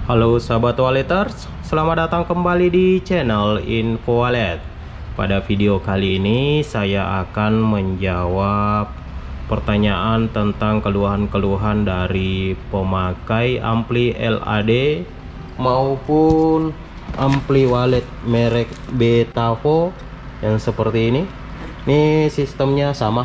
Halo sahabat walleters, selamat datang kembali di channel Info Wallet. Pada video kali ini saya akan menjawab pertanyaan tentang keluhan-keluhan dari pemakai ampli LAD maupun ampli wallet merek Betavo yang seperti ini. Ini sistemnya sama.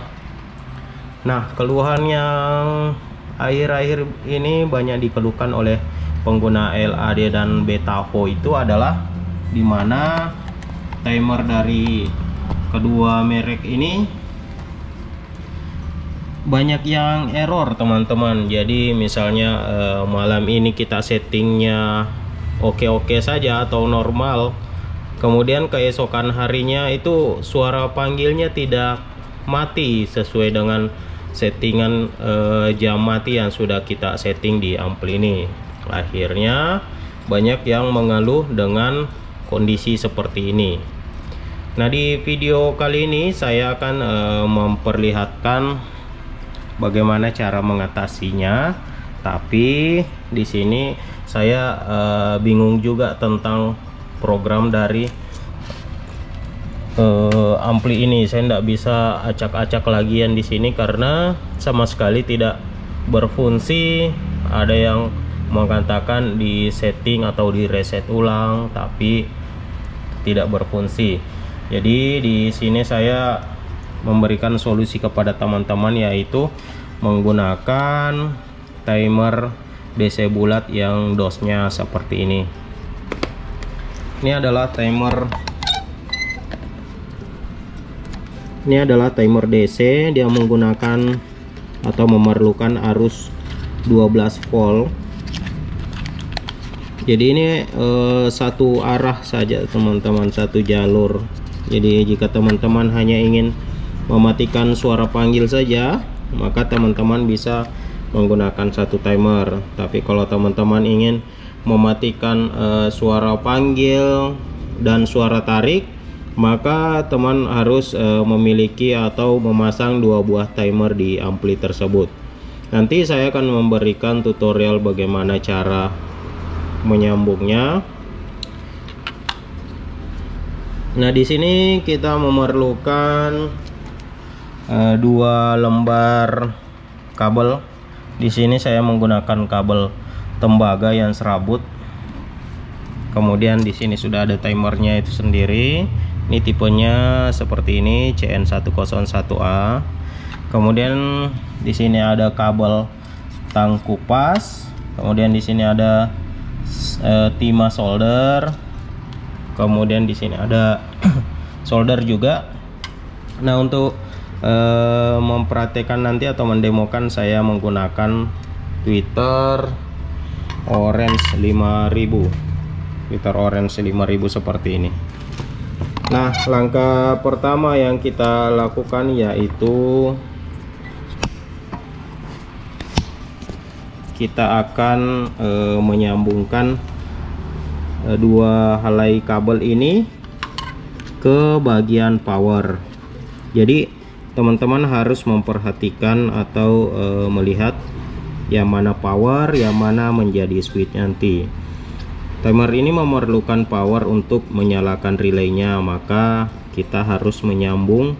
Nah, keluhan yang akhir-akhir ini banyak dikeluhkan oleh pengguna LAD dan Betavo itu adalah dimana timer dari kedua merek ini banyak yang error teman-teman. Jadi misalnya malam ini kita settingnya oke-oke saja atau normal, kemudian keesokan harinya itu suara panggilnya tidak mati sesuai dengan settingan jam mati yang sudah kita setting di ampli ini. Akhirnya banyak yang mengeluh dengan kondisi seperti ini. Nah, di video kali ini saya akan memperlihatkan bagaimana cara mengatasinya. Tapi di sini saya bingung juga tentang program dari ampli ini. Saya tidak bisa acak-acak lagian di sini karena sama sekali tidak berfungsi. Ada yang mengatakan di setting atau di reset ulang tapi tidak berfungsi. Jadi di sini saya memberikan solusi kepada teman-teman, yaitu menggunakan timer DC bulat yang dosnya seperti ini. Ini adalah timer DC. Dia menggunakan atau memerlukan arus 12 volt. Jadi ini satu arah saja teman-teman, satu jalur. Jadi jika teman-teman hanya ingin mematikan suara panggil saja, maka teman-teman bisa menggunakan satu timer. Tapi kalau teman-teman ingin mematikan suara panggil dan suara tarik, maka teman harus memiliki atau memasang dua buah timer di ampli tersebut. Nanti saya akan memberikan tutorial bagaimana cara menyambungnya. Nah, di sini kita memerlukan dua lembar kabel. Di sini saya menggunakan kabel tembaga yang serabut. Kemudian di sini sudah ada timernya itu sendiri. Ini tipenya seperti ini, CN101A. Kemudian di sini ada kabel tang kupas. Kemudian di sini ada timah solder. Kemudian di sini ada solder juga. Nah, untuk mempraktekkan nanti atau mendemokan, saya menggunakan tweeter orange 5000. Tweeter orange 5000 seperti ini. Nah, langkah pertama yang kita lakukan yaitu kita akan menyambungkan dua helai kabel ini ke bagian power. Jadi teman-teman harus memperhatikan atau melihat yang mana power, yang mana menjadi switch nanti. Timer ini memerlukan power untuk menyalakan relaynya, maka kita harus menyambung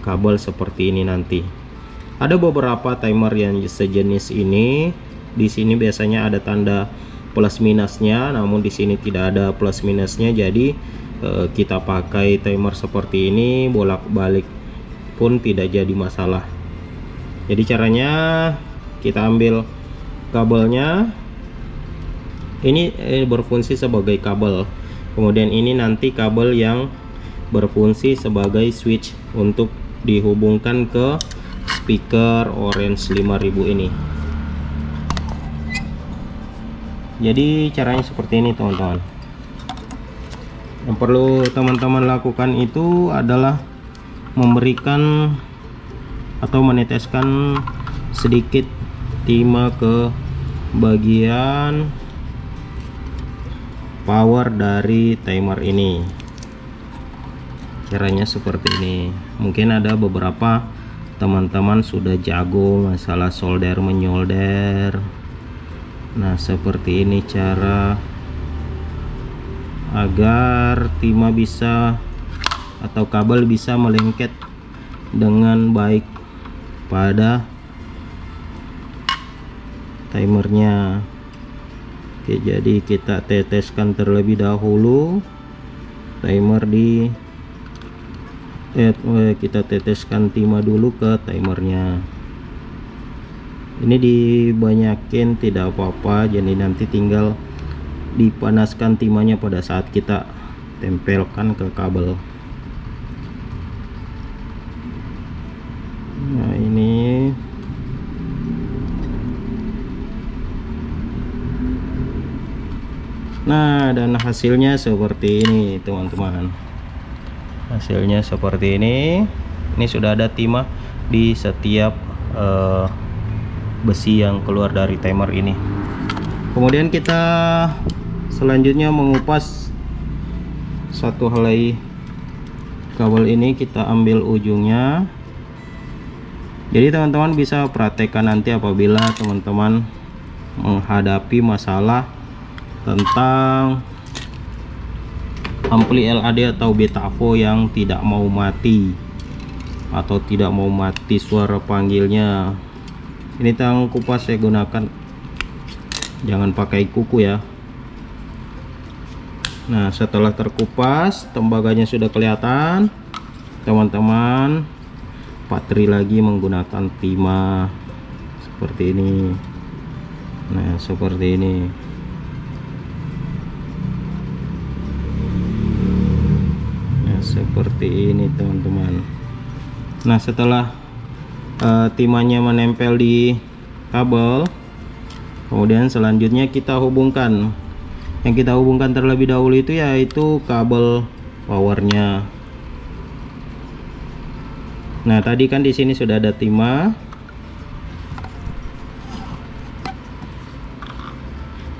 kabel seperti ini nanti. Ada beberapa timer yang sejenis ini. Di sini biasanya ada tanda plus minusnya, namun di sini tidak ada plus minusnya. Jadi kita pakai timer seperti ini bolak-balik pun tidak jadi masalah. Jadi caranya kita ambil kabelnya. Ini berfungsi sebagai kabel. Kemudian ini nanti kabel yang berfungsi sebagai switch untuk dihubungkan ke speaker orange 5000 ini. Jadi caranya seperti ini teman-teman. Yang perlu teman-teman lakukan itu adalah memberikan atau meneteskan sedikit timah ke bagian power dari timer ini. Caranya seperti ini. Mungkin ada beberapa teman-teman sudah jago masalah solder menyolder. Nah, seperti ini cara agar timah bisa atau kabel bisa melengket dengan baik pada timernya. Oke, jadi kita teteskan terlebih dahulu timer di kita teteskan timah dulu ke timernya. Ini dibanyakin tidak apa-apa, jadi nanti tinggal dipanaskan timahnya pada saat kita tempelkan ke kabel. Nah, ini dan hasilnya seperti ini teman-teman. Hasilnya seperti ini. Ini sudah ada timah di setiap besi yang keluar dari timer ini. Kemudian kita selanjutnya mengupas satu helai kabel ini. Kita ambil ujungnya. Jadi teman-teman bisa praktekkan nanti apabila teman-teman menghadapi masalah tentang ampli LAD atau Betafo yang tidak mau mati atau tidak mau mati suara panggilnya. Ini tang kupas saya gunakan, jangan pakai kuku ya. Nah, setelah terkupas, tembaganya sudah kelihatan, teman-teman patri lagi menggunakan timah seperti ini. Nah, seperti ini. Seperti ini teman-teman. Nah, setelah timahnya menempel di kabel, kemudian selanjutnya kita hubungkan. Yang kita hubungkan terlebih dahulu itu yaitu kabel powernya. Nah, tadi kan di sini sudah ada timah.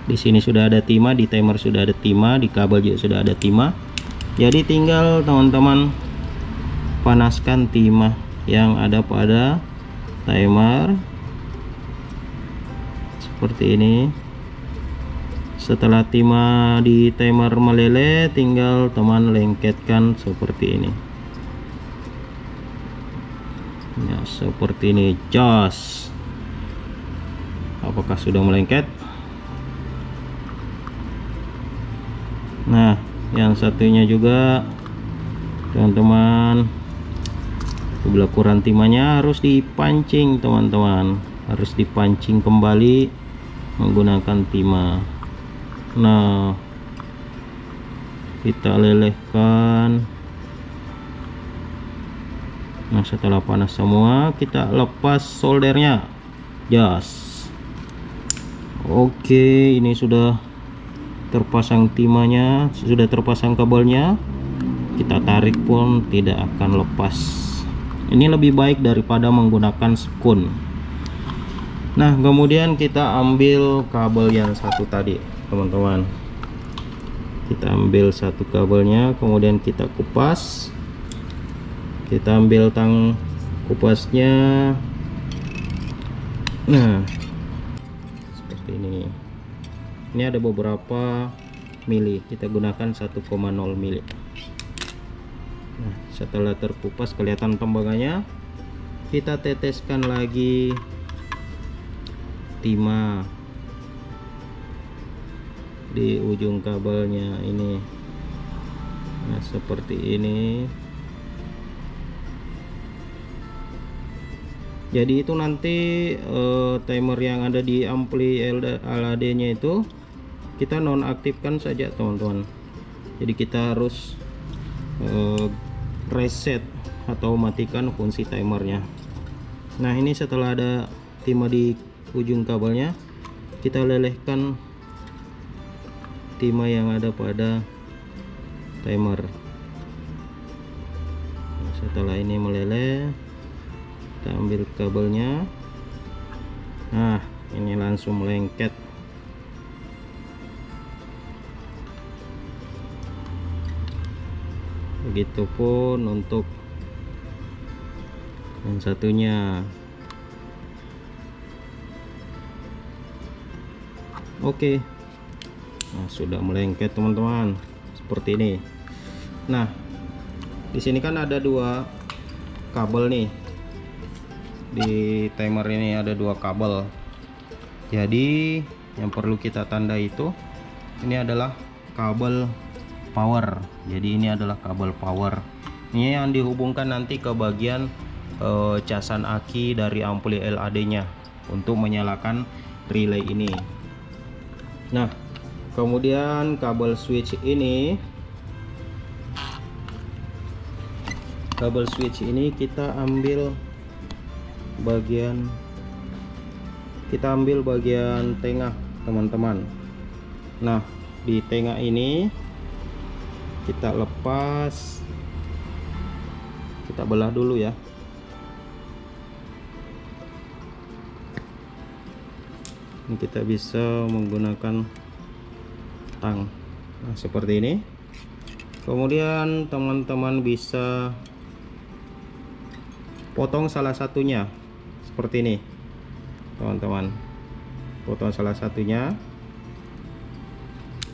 Di sini sudah ada timah, di timer sudah ada timah, di kabel juga sudah ada timah. Jadi tinggal teman-teman panaskan timah yang ada pada timer seperti ini. Setelah timah di timer meleleh, tinggal teman lengketkan seperti ini. Ya, seperti ini. Jos. Apakah sudah melengket? Nah, yang satunya juga teman-teman, pembelakuran timahnya harus dipancing teman-teman, harus dipancing kembali menggunakan timah. Nah, kita lelehkan. Nah, setelah panas semua, kita lepas soldernya. Jas. Oke, ini sudah terpasang timahnya, sudah terpasang kabelnya. Kita tarik pun tidak akan lepas. Ini lebih baik daripada menggunakan sekun. Nah, kemudian kita ambil kabel yang satu tadi teman-teman. Kita ambil satu kabelnya, kemudian kita kupas. Kita ambil tang kupasnya. Nah, seperti ini. Ini ada beberapa mili, kita gunakan 1,0 mili. Nah, setelah terkupas kelihatan tembaganya, kita teteskan lagi timah di ujung kabelnya ini. Nah, seperti ini. Jadi itu nanti timer yang ada di ampli LAD nya itu kita nonaktifkan saja teman-teman. Jadi kita harus reset atau matikan fungsi timernya. Nah, ini setelah ada timah di ujung kabelnya, kita lelehkan timah yang ada pada timer. Nah, setelah ini meleleh, kita ambil kabelnya. Nah, ini langsung melengket. Begitupun untuk yang satunya. Oke. Nah, sudah melengket teman-teman, seperti ini. Nah, di sini kan ada dua kabel nih. Di timer ini ada dua kabel. Jadi yang perlu kita tanda itu, ini adalah kabel power. Jadi ini adalah kabel power. Ini yang dihubungkan nanti ke bagian casan aki dari ampli LAD nya untuk menyalakan relay ini. Nah, kemudian kabel switch ini, kita ambil bagian tengah teman-teman. Nah, di tengah ini kita lepas, kita belah dulu ya. Ini kita bisa menggunakan tang, nah seperti ini. Kemudian teman-teman bisa potong salah satunya seperti ini teman-teman, potong salah satunya.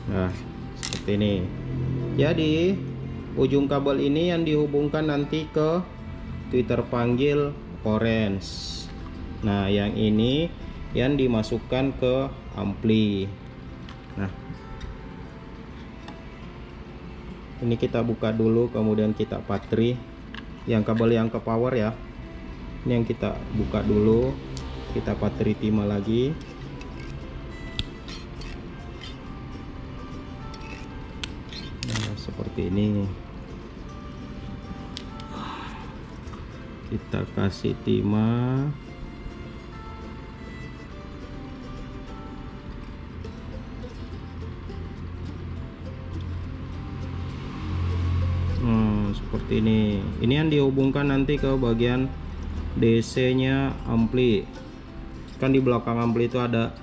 Nah seperti ini. Jadi ujung kabel ini yang dihubungkan nanti ke tweeter panggil orange. Nah yang ini yang dimasukkan ke ampli. Nah ini kita buka dulu, kemudian kita patri yang kabel yang ke power ya. Ini yang kita buka dulu, kita patri timah lagi. Nah seperti ini, kita kasih timah. Seperti ini yang dihubungkan nanti ke bagian DC nya ampli. Kan di belakang ampli itu ada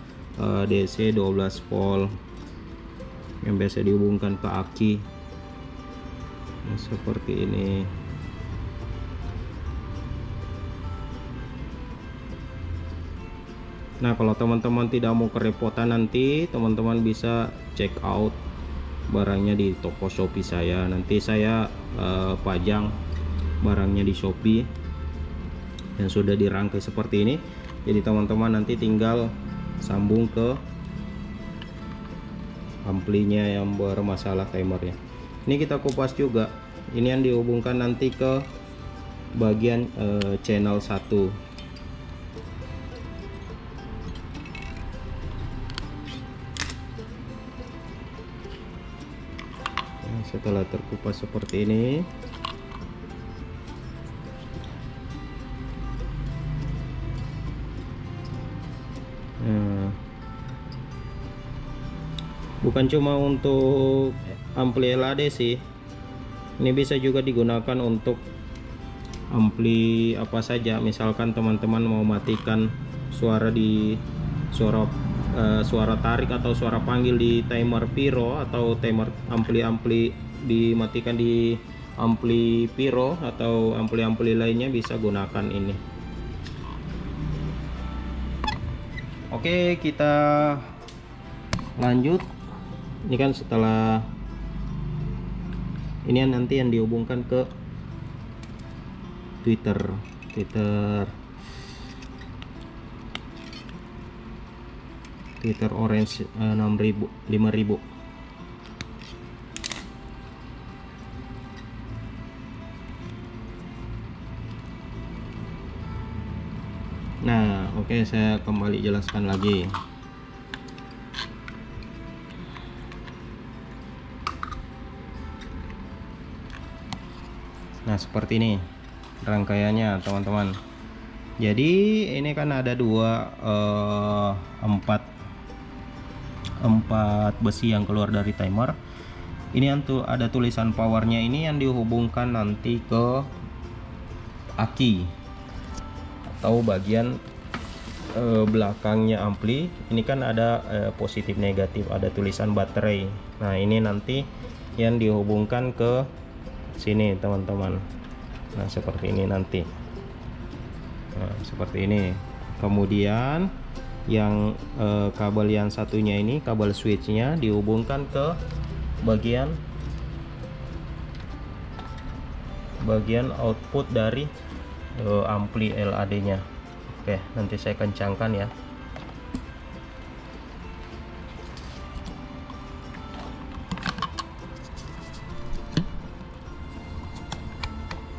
DC 12 volt yang biasa dihubungkan ke aki. Nah, seperti ini. Nah kalau teman-teman tidak mau kerepotan, nanti teman-teman bisa check out barangnya di toko Shopee saya. Nanti saya pajang barangnya di Shopee yang sudah dirangkai seperti ini. Jadi teman-teman nanti tinggal sambung ke amplinya yang bermasalah timernya. Ini kita kupas juga. Ini yang dihubungkan nanti ke bagian channel 1. Setelah terkupas seperti ini, nah, bukan cuma untuk ampli LAD sih, ini bisa juga digunakan untuk ampli apa saja. Misalkan teman-teman mau matikan suara suara tarik atau suara panggil di timer pyro, atau timer ampli-ampli dimatikan di ampli pyro atau ampli-ampli lainnya, bisa gunakan ini. Oke, kita lanjut. Ini kan setelah ini nanti yang dihubungkan ke tweeter orange 5000. Nah oke, saya kembali jelaskan lagi. Nah seperti ini rangkaiannya teman-teman. Jadi ini kan ada empat besi yang keluar dari timer. Ini yang ada tulisan powernya, ini yang dihubungkan nanti ke aki atau bagian belakangnya ampli. Ini kan ada positif negatif, ada tulisan baterai. Nah ini nanti yang dihubungkan ke sini teman-teman. Nah seperti ini nanti. Nah seperti ini. Kemudian yang kabel yang satunya ini, kabel switchnya dihubungkan ke bagian output dari ampli LAD nya. Oke, nanti saya kencangkan ya.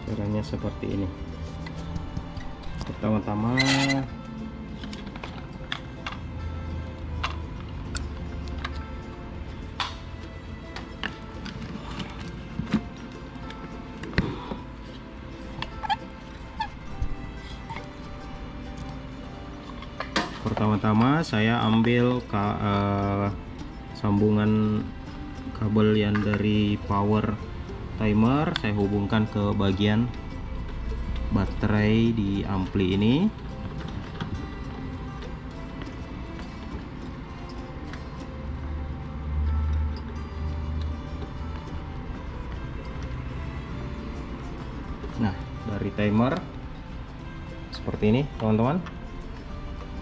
Caranya seperti ini. Pertama-tama saya ambil sambungan kabel yang dari power timer, saya hubungkan ke bagian baterai di ampli ini. Nah, dari timer seperti ini teman-teman.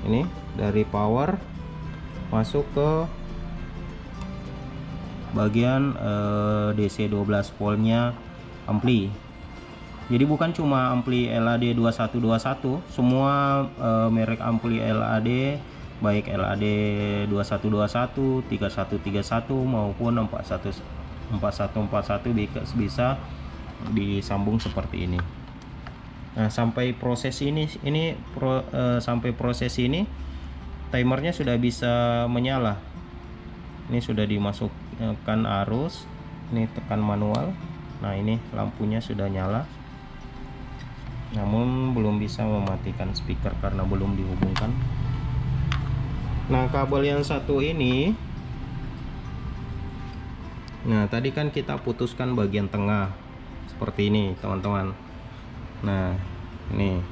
Ini dari power masuk ke bagian DC 12 voltnya ampli. Jadi bukan cuma ampli LAD 2121, semua merek ampli LAD, baik LAD 2121, 3131 maupun 4141 bisa disambung seperti ini. Nah, sampai proses ini timernya sudah bisa menyala. Ini sudah dimasukkan arus, ini tekan manual. Nah, ini lampunya sudah nyala, namun belum bisa mematikan speaker karena belum dihubungkan. Nah, kabel yang satu ini, nah tadi kan kita putuskan bagian tengah seperti ini teman-teman. Nah, ini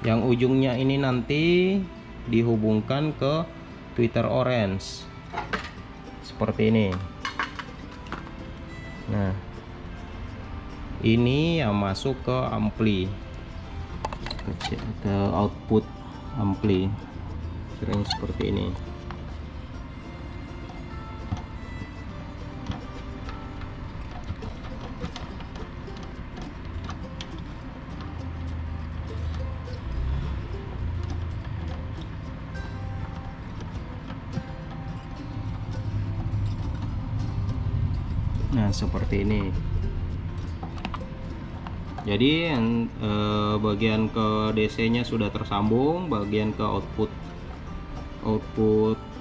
yang ujungnya ini nanti dihubungkan ke tweeter orange seperti ini. Nah, ini yang masuk ke ampli, ke output ampli, kira-kira seperti ini. Nah, seperti ini. Jadi bagian ke DC nya sudah tersambung, bagian ke output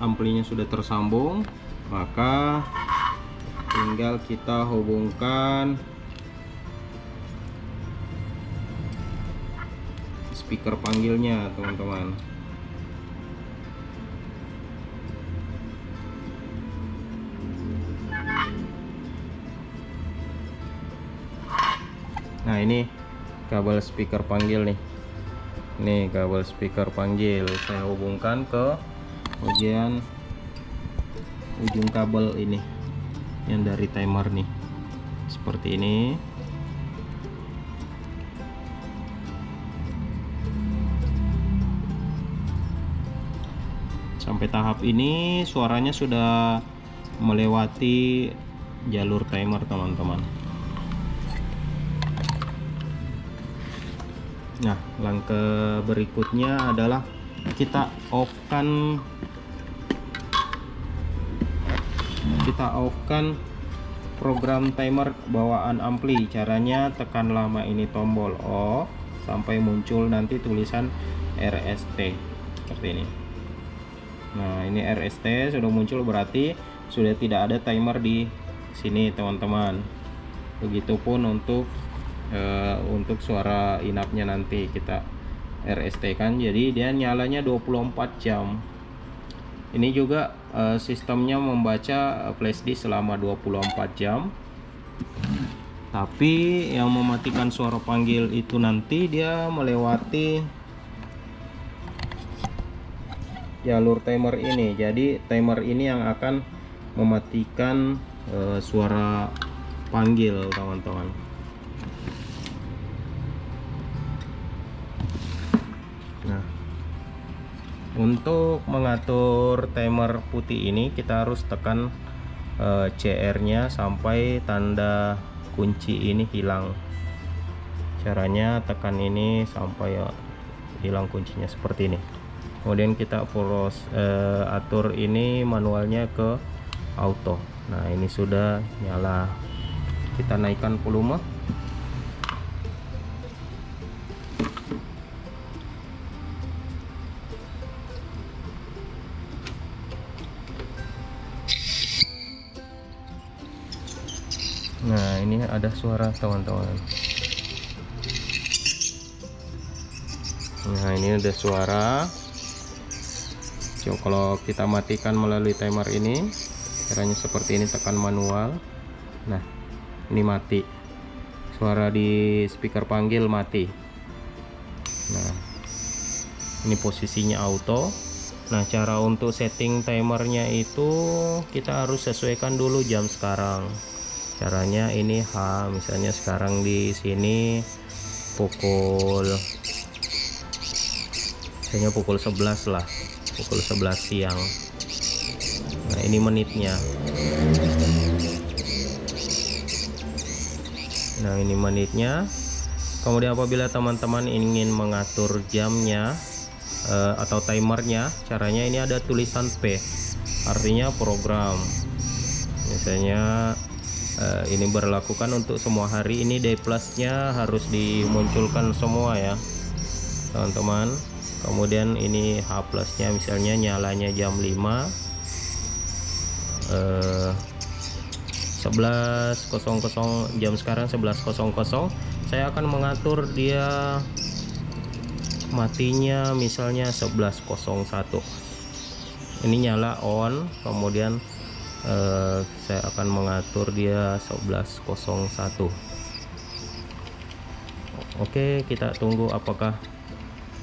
amplinya sudah tersambung, maka tinggal kita hubungkan speaker panggilnya teman-teman. Nah, ini kabel speaker panggil nih. Ini kabel speaker panggil saya hubungkan ke bagian ujung kabel ini yang dari timer nih. Seperti ini. Sampai tahap ini suaranya sudah melewati jalur timer teman-teman. Nah, langkah berikutnya adalah kita off-kan program timer bawaan ampli. Caranya tekan lama ini tombol off sampai muncul nanti tulisan RST seperti ini. Nah, ini RST sudah muncul, berarti sudah tidak ada timer di sini teman-teman. Begitupun untuk suara inapnya nanti kita RST kan, jadi dia nyalanya 24 jam. Ini juga sistemnya membaca flash disk selama 24 jam. Tapi yang mematikan suara panggil itu nanti dia melewati jalur timer ini. Jadi timer ini yang akan mematikan suara panggil teman-teman. Untuk mengatur timer putih ini kita harus tekan CR nya sampai tanda kunci ini hilang. Caranya tekan ini sampai hilang kuncinya seperti ini. Kemudian kita atur ini manualnya ke auto. Nah, ini sudah nyala. Kita naikkan volume. Nah, ini ada suara teman-teman. Nah, ini ada suara. Coba kalau kita matikan melalui timer ini, caranya seperti ini, tekan manual. Nah, ini mati. Suara di speaker panggil mati. Nah, ini posisinya auto. Nah, cara untuk setting timernya itu kita harus sesuaikan dulu jam sekarang. Caranya ini misalnya sekarang di sini pukul 11 lah, pukul 11 siang. Nah, ini menitnya. Nah, ini menitnya. Kemudian apabila teman-teman ingin mengatur jamnya atau timernya, caranya ini ada tulisan P, artinya program. Misalnya ini berlakukan untuk semua hari. Ini day plusnya harus dimunculkan semua ya teman-teman. Kemudian ini H plusnya misalnya nyalanya jam 5 11.00, jam sekarang 11.00. Saya akan mengatur dia matinya misalnya 11.01. ini nyala on. Kemudian saya akan mengatur dia 11.01. Oke, kita tunggu apakah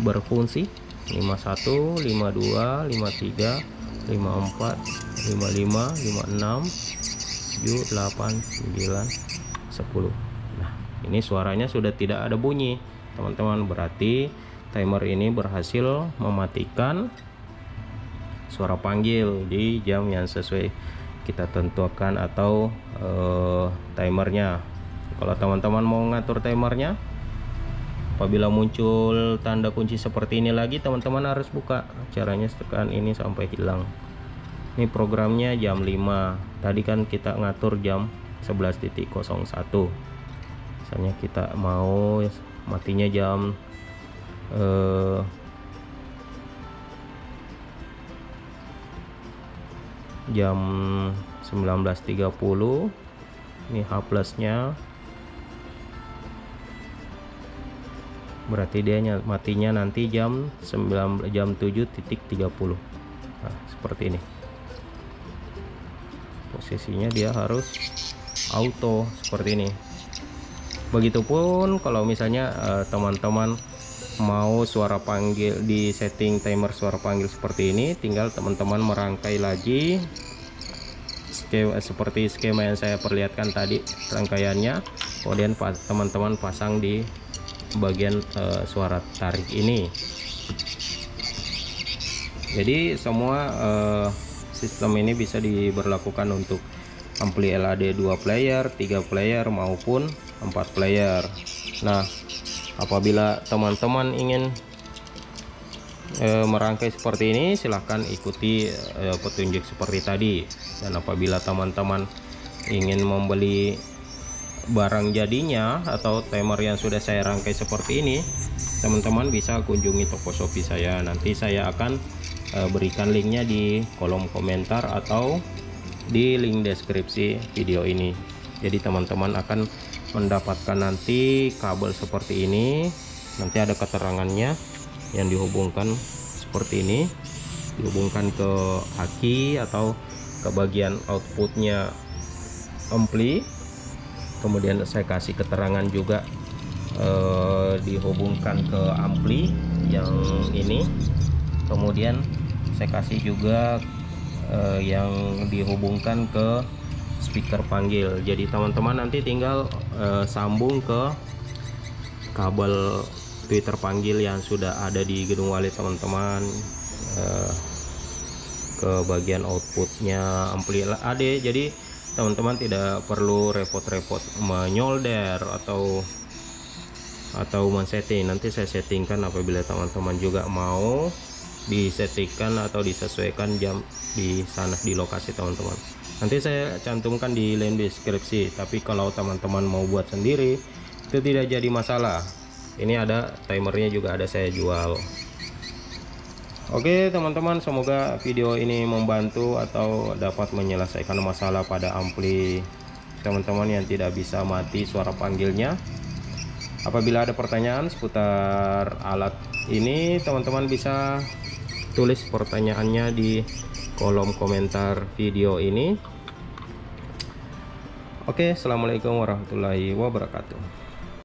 berfungsi. 51, 52, 53, 54, 55, 56, 7, 8, 9, 10. Nah, ini suaranya sudah tidak ada bunyi teman-teman, berarti timer ini berhasil mematikan suara panggil di jam yang sesuai kita tentukan atau timernya. Kalau teman-teman mau ngatur timernya, apabila muncul tanda kunci seperti ini lagi, teman-teman harus buka. Caranya tekan ini sampai hilang. Ini programnya jam 5. Tadi kan kita ngatur jam 11.01. Misalnya kita mau matinya jam jam 19.30. ini H plusnya, berarti dia matinya nanti jam 7.30. Nah, seperti ini posisinya, dia harus auto seperti ini. Begitupun kalau misalnya teman-teman mau suara panggil di setting timer suara panggil seperti ini, tinggal teman-teman merangkai lagi seperti skema yang saya perlihatkan tadi rangkaiannya. Kemudian teman-teman pasang di bagian suara tarik ini. Jadi semua sistem ini bisa diberlakukan untuk ampli LAD 2 player, 3 player maupun 4 player. Nah, apabila teman-teman ingin merangkai seperti ini, silahkan ikuti petunjuk seperti tadi. Dan apabila teman-teman ingin membeli barang jadinya atau timer yang sudah saya rangkai seperti ini, teman-teman bisa kunjungi toko Shopee saya. Nanti saya akan berikan linknya di kolom komentar atau di link deskripsi video ini. Jadi teman-teman akan mendapatkan nanti kabel seperti ini. Nanti ada keterangannya yang dihubungkan seperti ini, dihubungkan ke aki atau ke bagian outputnya ampli. Kemudian saya kasih keterangan juga dihubungkan ke ampli yang ini. Kemudian saya kasih juga yang dihubungkan ke speaker panggil. Jadi teman-teman nanti tinggal sambung ke kabel tweeter panggil yang sudah ada di gedung wallet teman-teman. ke bagian outputnya ampli AD. Jadi teman-teman tidak perlu repot-repot menyolder atau men-setting. Nanti saya settingkan apabila teman-teman juga mau disettingkan atau disesuaikan jam di sana di lokasi teman-teman. Nanti saya cantumkan di link deskripsi. Tapi kalau teman-teman mau buat sendiri itu tidak jadi masalah. Ini ada timernya juga, ada saya jual. Oke teman-teman, semoga video ini membantu atau dapat menyelesaikan masalah pada ampli teman-teman yang tidak bisa mati suara panggilnya. Apabila ada pertanyaan seputar alat ini, teman-teman bisa tulis pertanyaannya di kolom komentar video ini. Oke, assalamualaikum warahmatullahi wabarakatuh.